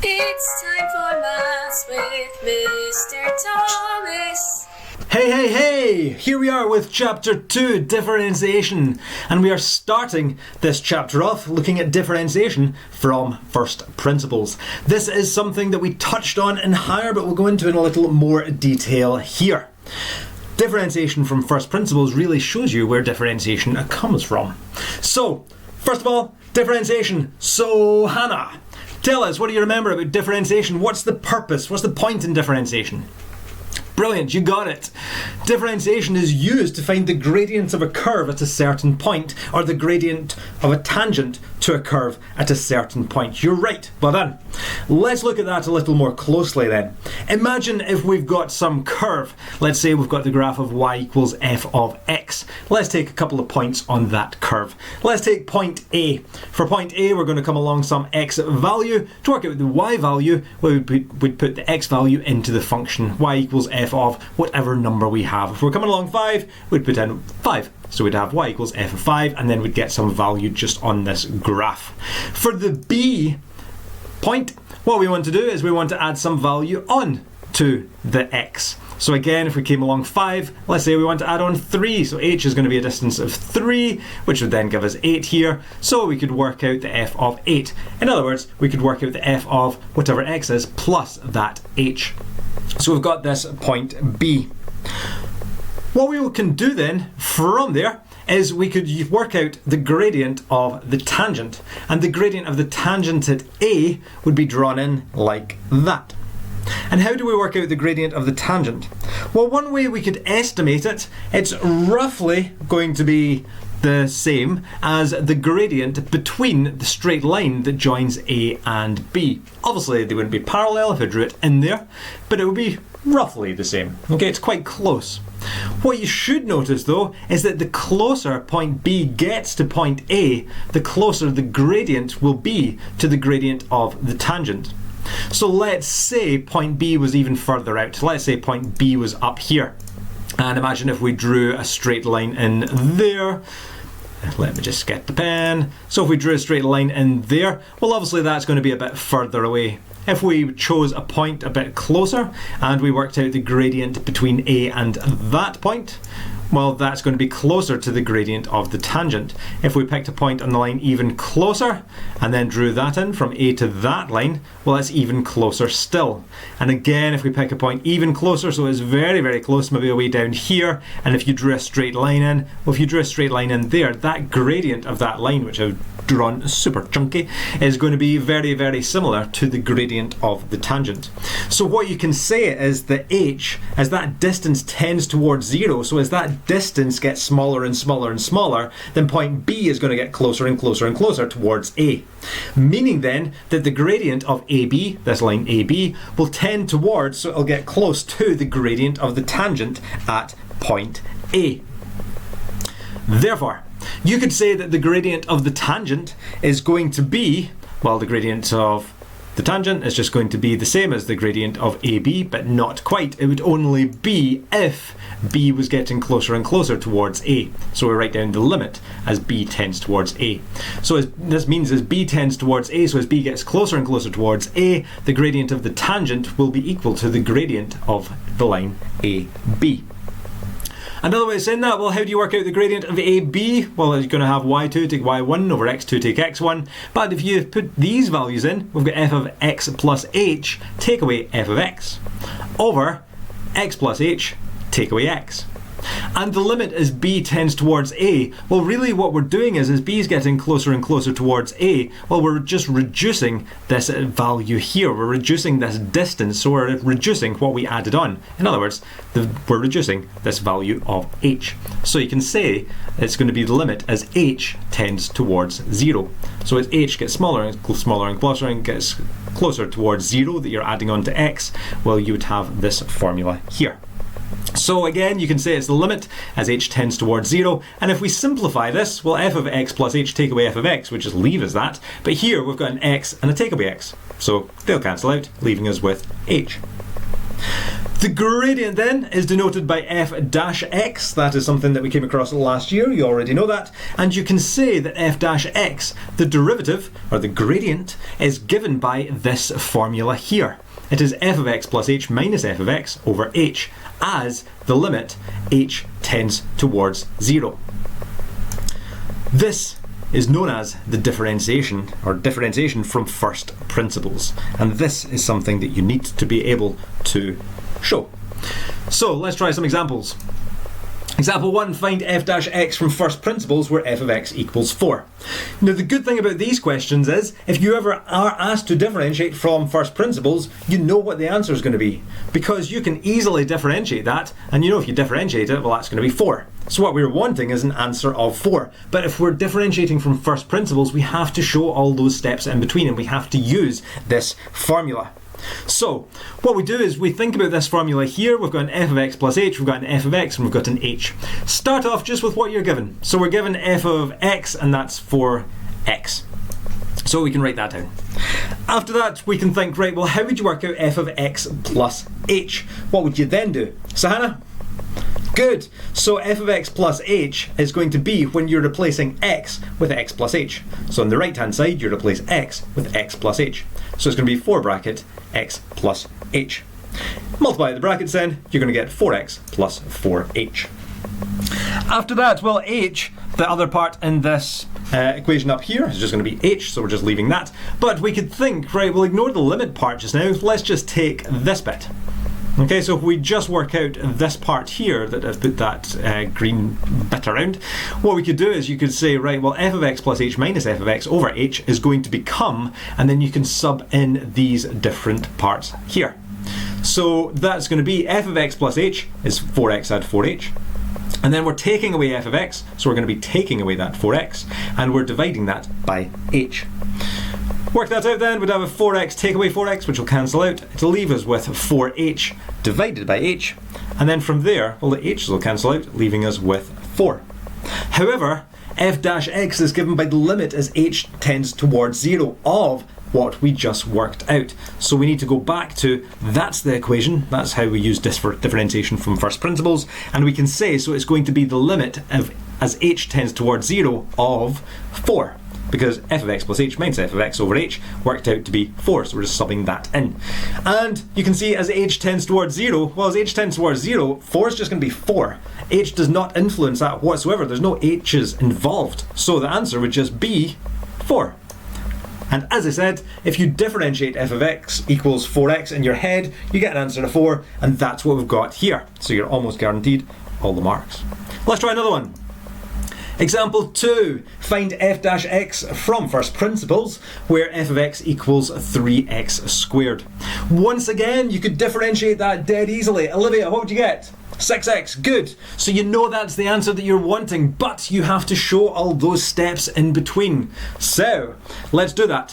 It's time for Maths with Mr. Thomas. Hey! Here we are with Chapter 2, Differentiation. And we are starting this chapter off looking at differentiation from first principles. This is something that we touched on in higher, but we'll go into in a little more detail here. Differentiation from first principles really shows you where differentiation comes from. So, first of all, differentiation. So, Hannah, tell us, what do you remember about differentiation? What's the purpose? What's the point in differentiation? Brilliant, you got it. Differentiation is used to find the gradient of a curve at a certain point, or the gradient of a tangent to a curve at a certain point. You're right, well done. Let's look at that a little more closely then. Imagine if we've got some curve. Let's say we've got the graph of y equals f of x. Let's take a couple of points on that curve. Let's take point A. For point A, we're going to come along some x value. To work out the y value, we'd put the x value into the function y equals f of whatever number we have. If we're coming along 5, we'd put in 5. So we'd have y equals f of 5, and then we'd get some value just on this graph. For the B point, what we want to do is we want to add some value on to the x. So again, if we came along 5, let's say we want to add on 3. So h is going to be a distance of 3, which would then give us 8 here. So we could work out the f of 8. In other words, we could work out the f of whatever x is plus that h. So we've got this point B. What we can do then from there is we could work out the gradient of the tangent. And the gradient of the tangent at A would be drawn in like that. And how do we work out the gradient of the tangent? Well, one way we could estimate it, it's roughly going to be the same as the gradient between the straight line that joins A and B. Obviously, they wouldn't be parallel if I drew it in there, but it would be roughly the same. Okay, it's quite close. What you should notice though is that the closer point B gets to point A, the closer the gradient will be to the gradient of the tangent. So let's say point B was even further out. Let's say point B was up here. And imagine if we drew a straight line in there. Let me just get the pen. So if we drew a straight line in there, well obviously that's going to be a bit further away. If we chose a point a bit closer and we worked out the gradient between A and that point, well that's going to be closer to the gradient of the tangent. If we picked a point on the line even closer and then drew that in from A to that line, well that's even closer still. And again, if we pick a point even closer, so it's very, very close, maybe way down here, and if you drew a straight line in, well if you drew a straight line in there, that gradient of that line, which I've drawn super chunky, is going to be very, very similar to the gradient of the tangent. So what you can say is that h, as that distance tends towards 0, so as that distance gets smaller and smaller and smaller, then point B is going to get closer and closer and closer towards A. Meaning then that the gradient of AB, this line AB, will tend towards, so it'll get close to the gradient of the tangent at point A. Therefore, you could say that the gradient of the tangent is going to be, well, the gradient of the tangent is just going to be the same as the gradient of AB, but not quite. It would only be if B was getting closer and closer towards A. So we write down the limit as B tends towards A. So this means as B tends towards A, so as B gets closer and closer towards A, the gradient of the tangent will be equal to the gradient of the line AB. Another way of saying that, well, how do you work out the gradient of AB? Well, you're going to have y2 take y1 over x2 take x1. But if you put these values in, we've got f of x plus h take away f of x over x plus h take away x. And the limit as B tends towards A, well really what we're doing is as B is getting closer and closer towards A, well we're just reducing this value here, we're reducing this distance, so we're reducing what we added on. In other words, we're reducing this value of h. So you can say it's going to be the limit as h tends towards 0. So as h gets smaller and smaller and closer and gets closer towards 0 that you're adding on to x, well you would have this formula here. So again, you can say it's the limit as h tends towards 0, and if we simplify this, well f of x plus h take away f of x would just leave us that, but here we've got an x and a take away x, so they'll cancel out, leaving us with h. The gradient then is denoted by f dash x. That is something that we came across last year, you already know that. And you can say that f dash x, the derivative, or the gradient, is given by this formula here. It is f of x plus h minus f of x over h, as the limit h tends towards 0. This is known as the differentiation, or differentiation from first principles. And this is something that you need to be able to show. So let's try some examples. Example 1, find f dash x from first principles where f of x equals 4. Now the good thing about these questions is, if you ever are asked to differentiate from first principles, you know what the answer is going to be. Because you can easily differentiate that, and you know if you differentiate it, well that's going to be 4. So what we're wanting is an answer of 4. But if we're differentiating from first principles, we have to show all those steps in between, and we have to use this formula. So what we do is we think about this formula here. We've got an f of x plus h, we've got an f of x, and we've got an h. Start off just with what you're given. So we're given f of x, and that's 4x. So we can write that down. After that, we can think, right, well, how would you work out f of x plus h? What would you then do? Sahana? Good. So f of x plus h is going to be when you're replacing x with x plus h. So on the right hand side, you replace x with x plus h. So it's going to be 4 bracket x plus h. Multiply the brackets then, you're going to get 4x plus 4h. After that, well, h, the other part in this equation up here, is just going to be h, so we're just leaving that. But we could think, right, we'll ignore the limit part just now, let's just take this bit. Okay, so if we just work out this part here, that I've put that green bit around, what we could do is you could say, right, well, f of x plus h minus f of x over h is going to become, and then you can sub in these different parts here. So that's going to be f of x plus h is 4x add 4h. And then we're taking away f of x, so we're going to be taking away that 4x, and we're dividing that by h. Work that out then, we'd have a 4x take away 4x, which will cancel out. It'll leave us with 4h divided by h. And then from there, well, the h's will cancel out, leaving us with 4. However, f dash x is given by the limit as h tends towards 0 of what we just worked out. So we need to go back to, that's the equation, that's how we use differentiation from first principles, and we can say, so it's going to be the limit of, as h tends towards 0 of 4. Because f of x plus h minus f of x over h worked out to be 4, so we're just subbing that in. And you can see as h tends towards 0, well, as h tends towards 0, 4 is just going to be 4. H does not influence that whatsoever, there's no h's involved. So the answer would just be 4. And as I said, if you differentiate f of x equals 4x in your head, you get an answer of 4, and that's what we've got here. So you're almost guaranteed all the marks. Let's try another one. Example 2, find f dash x from first principles where f of x equals 3x squared. Once again, you could differentiate that dead easily. Olivia, what would you get? 6x, good. So you know that's the answer that you're wanting, but you have to show all those steps in between. So, let's do that.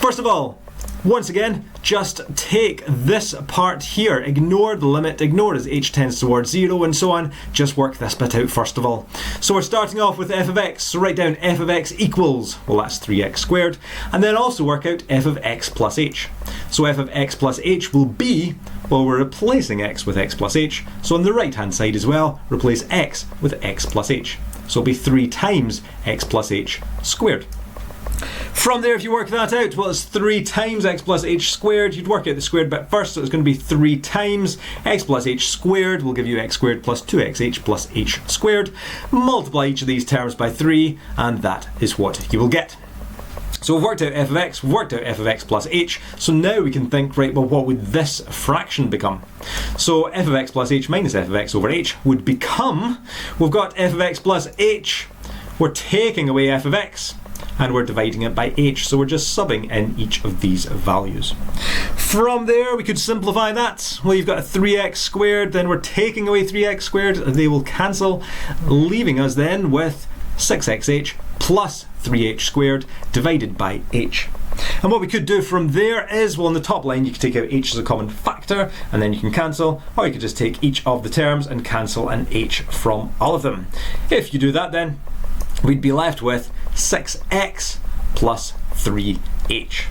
First of all, once again, just take this part here, ignore the limit, ignore as h tends towards 0 and so on, just work this bit out first of all. So we're starting off with f of x, so write down f of x equals, well that's 3x squared, and then also work out f of x plus h. So f of x plus h will be, well, we're replacing x with x plus h, so on the right hand side as well, replace x with x plus h. So it'll be 3 times x plus h squared. From there, if you work that out, well, it's 3 times x plus h squared. You'd work out the squared bit first, so it's going to be 3 times x plus h squared will give you x squared plus 2xh plus h squared. Multiply each of these terms by 3, and that is what you will get. So we've worked out f of x, we've worked out f of x plus h, so now we can think, right, well, what would this fraction become? So f of x plus h minus f of x over h would become, we've got f of x plus h, we're taking away f of x, and we're dividing it by h, so we're just subbing in each of these values. From there, we could simplify that. Well, you've got a 3x squared, then we're taking away 3x squared, they will cancel, leaving us then with 6xh plus 3h squared divided by h. And what we could do from there is, well, on the top line you could take out h as a common factor and then you can cancel, or you could just take each of the terms and cancel an h from all of them. If you do that, then we'd be left with 6x plus 3h.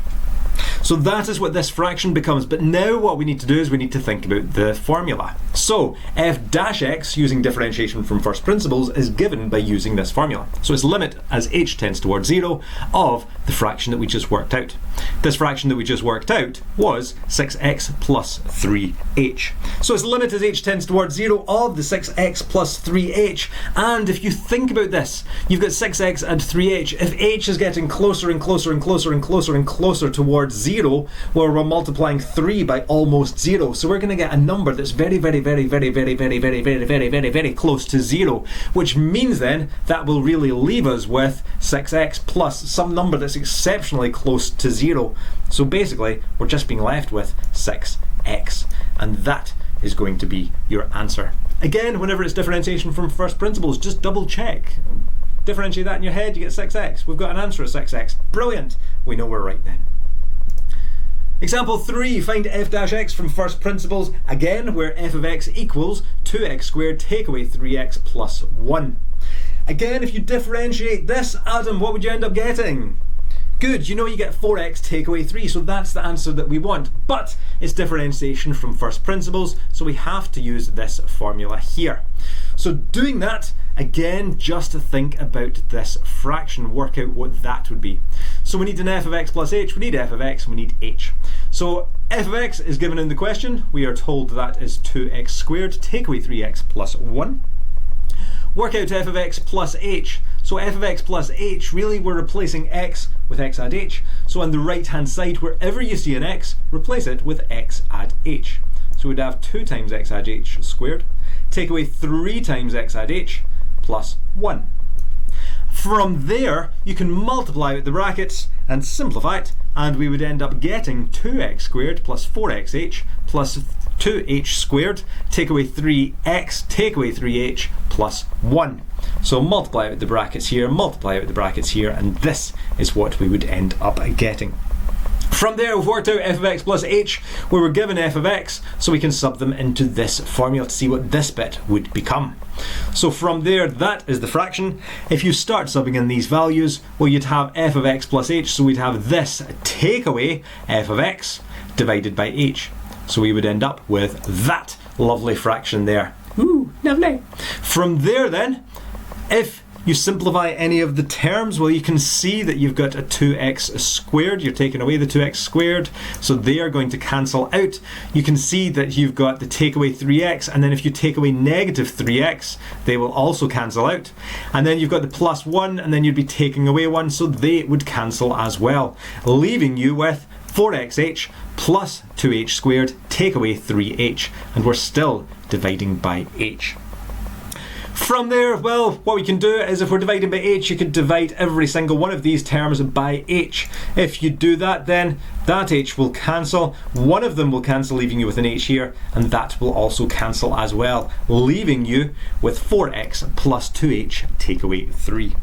So that is what this fraction becomes. But now what we need to do is we need to think about the formula. So f dash x, using differentiation from first principles, is given by using this formula. So it's limit as h tends towards 0 of the fraction that we just worked out. This fraction that we just worked out was 6x plus 3h. So it's limit as h tends towards 0 of the 6x plus 3h. And if you think about this, you've got 6x and 3h. If h is getting closer and closer and closer and closer and closer towards 0, well, we're multiplying 3 by almost 0. So we're going to get a number that's very, very, very, very, very, very, very, very, very, very, very close to 0, which means then that will really leave us with 6x plus some number that's exceptionally close to 0. So basically, we're just being left with 6x. And that is going to be your answer. Again, whenever it's differentiation from first principles, just double check. Differentiate that in your head, you get 6x. We've got an answer of 6x. Brilliant. We know we're right then. Example 3, find f dash x from first principles, again where f of x equals 2x squared take away 3x plus 1. Again, if you differentiate this, Adam, what would you end up getting? Good, you know you get 4x take away 3, so that's the answer that we want. But it's differentiation from first principles, so we have to use this formula here. So doing that, again, just to think about this fraction, work out what that would be. So we need an f of x plus h, we need f of x, we need h. So f of x is given in the question. We are told that is 2x squared, take away 3x plus 1. Work out f of x plus h. So f of x plus h, really we're replacing x with x add h. So on the right hand side, wherever you see an x, replace it with x add h. So we'd have 2 times x add h squared, take away 3 times x add h plus 1. From there, you can multiply out the brackets and simplify it, and we would end up getting 2x squared plus 4xh plus 2h squared, take away 3x, take away 3h plus 1. So multiply out the brackets here, multiply out the brackets here, and this is what we would end up getting. From there, we've worked out f of x plus h, where we're given f of x, so we can sub them into this formula to see what this bit would become. So from there, that is the fraction. If you start subbing in these values, well, you'd have f of x plus h, so we'd have this take away f of x divided by h. So we would end up with that lovely fraction there. Ooh, lovely. From there then, if you simplify any of the terms, well, you can see that you've got a 2x squared. You're taking away the 2x squared, so they are going to cancel out. You can see that you've got the take away 3x, and then if you take away negative 3x, they will also cancel out. And then you've got the plus 1, and then you'd be taking away 1, so they would cancel as well, leaving you with 4xh plus 2h squared, take away 3h, and we're still dividing by h. From there, well, what we can do is if we're dividing by h, you could divide every single one of these terms by h. If you do that, then that h will cancel, one of them will cancel, leaving you with an h here, and that will also cancel as well, leaving you with 4x plus 2h take away 3.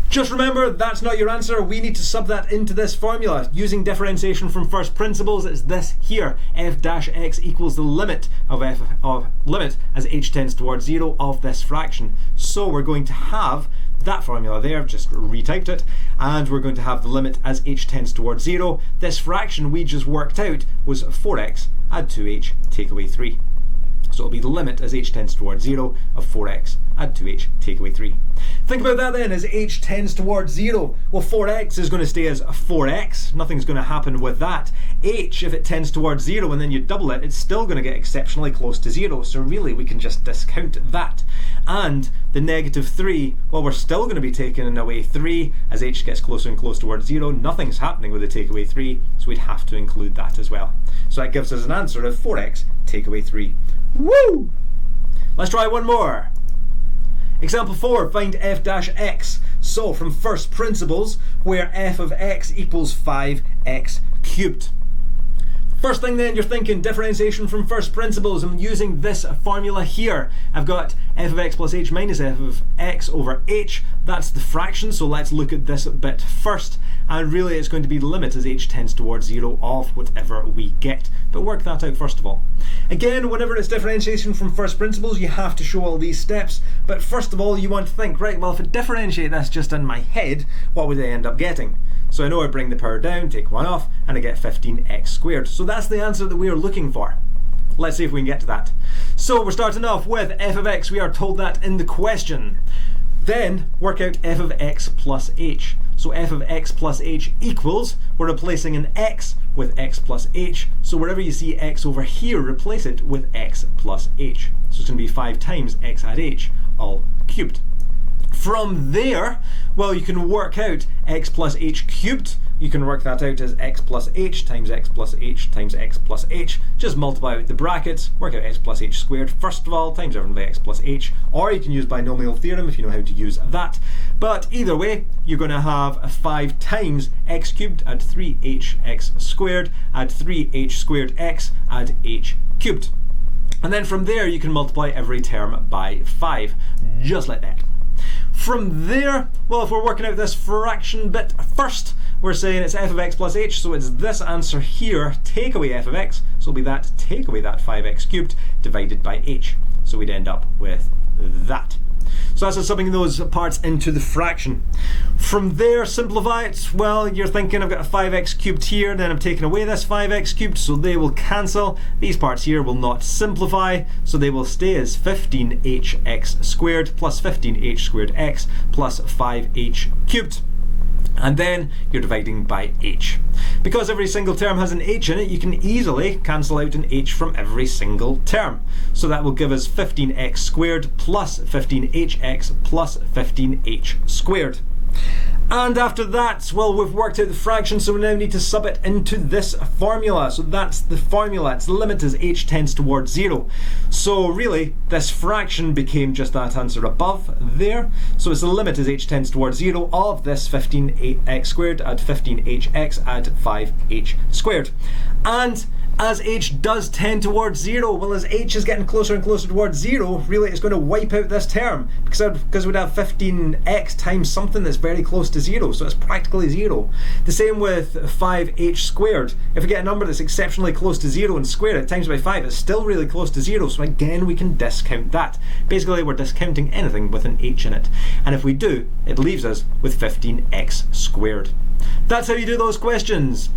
Just remember, that's not your answer. We need to sub that into this formula. Using differentiation from first principles, it's this here. F dash x equals the limit of f of limit as h tends towards 0 of this fraction. So we're going to have that formula there, just retyped it, and we're going to have the limit as h tends towards 0. This fraction we just worked out was 4x add 2h take away 3. So it'll be the limit as h tends towards 0 of 4x add 2h take away 3. Think about that then, as h tends towards 0. Well, 4x is going to stay as 4x. Nothing's going to happen with that. H, if it tends towards 0 and then you double it, it's still going to get exceptionally close to 0. So really, we can just discount that. And the negative 3, well, we're still going to be taking away 3 as h gets closer and closer towards 0. Nothing's happening with the take away 3, so we'd have to include that as well. So that gives us an answer of 4x take away 3. Woo! Let's try one more. Example 4, find f dash x. So from first principles, where f of x equals 5x cubed. First thing then, you're thinking differentiation from first principles. I'm using this formula here. I've got f of x plus h minus f of x over h. That's the fraction, so let's look at this bit first. And really it's going to be the limit as h tends towards 0 of whatever we get. But work that out first of all. Again, whenever it's differentiation from first principles, you have to show all these steps. But first of all, you want to think, right, well, if I differentiate this just in my head, what would I end up getting? So I know I bring the power down, take 1 off, and I get 15x squared. So that's the answer that we are looking for. Let's see if we can get to that. So we're starting off with f of x. We are told that in the question. Then work out f of x plus h. So f of x plus h equals, we're replacing an x with x plus h. So wherever you see x over here, replace it with x plus h. So it's going to be 5 times x add h, all cubed. From there, well, you can work out x plus h cubed. You can work that out as x plus h times x plus h times x plus h. Just multiply out the brackets, work out x plus h squared first of all, times everything by x plus h. Or you can use Binomial Theorem if you know how to use that. But either way, you're going to have 5 times x cubed, add 3hx squared, add 3h squared x, add h cubed. And then from there, you can multiply every term by 5, just like that. From there, well, if we're working out this fraction bit first, we're saying it's f of x plus h, so it's this answer here, take away f of x, so it'll be that, take away that 5x cubed, divided by h. So we'd end up with that. So that's just subbing those parts into the fraction. From there, simplify it. Well, you're thinking I've got a 5x cubed here, then I'm taking away this 5x cubed, so they will cancel. These parts here will not simplify, so they will stay as 15hx squared plus 15h squared x plus 5h cubed. And then you're dividing by h. Because every single term has an h in it, you can easily cancel out an h from every single term. So that will give us 15x squared plus 15hx plus 15h squared. And after that, well, we've worked out the fraction, so we now need to sub it into this formula. So that's the formula. Its limit as h tends towards 0. So really, this fraction became just that answer above there. So it's the limit as h tends towards 0 of this 15x squared add 15hx add 5h squared. And as h does tend towards 0, well, as h is getting closer and closer towards 0, really it's going to wipe out this term, because we'd have 15x times something that's very close to 0, so it's practically 0. The same with 5h squared. If we get a number that's exceptionally close to 0 and square it times by 5, it's still really close to 0, so again we can discount that. Basically, we're discounting anything with an h in it, and if we do, it leaves us with 15x squared. That's how you do those questions.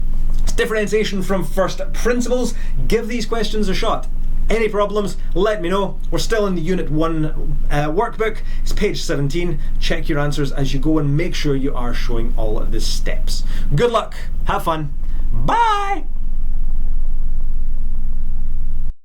It's differentiation from first principles. Give these questions a shot. Any problems, let me know. We're still in the Unit 1 workbook. It's page 17. Check your answers as you go and make sure you are showing all of the steps. Good luck. Have fun. Bye!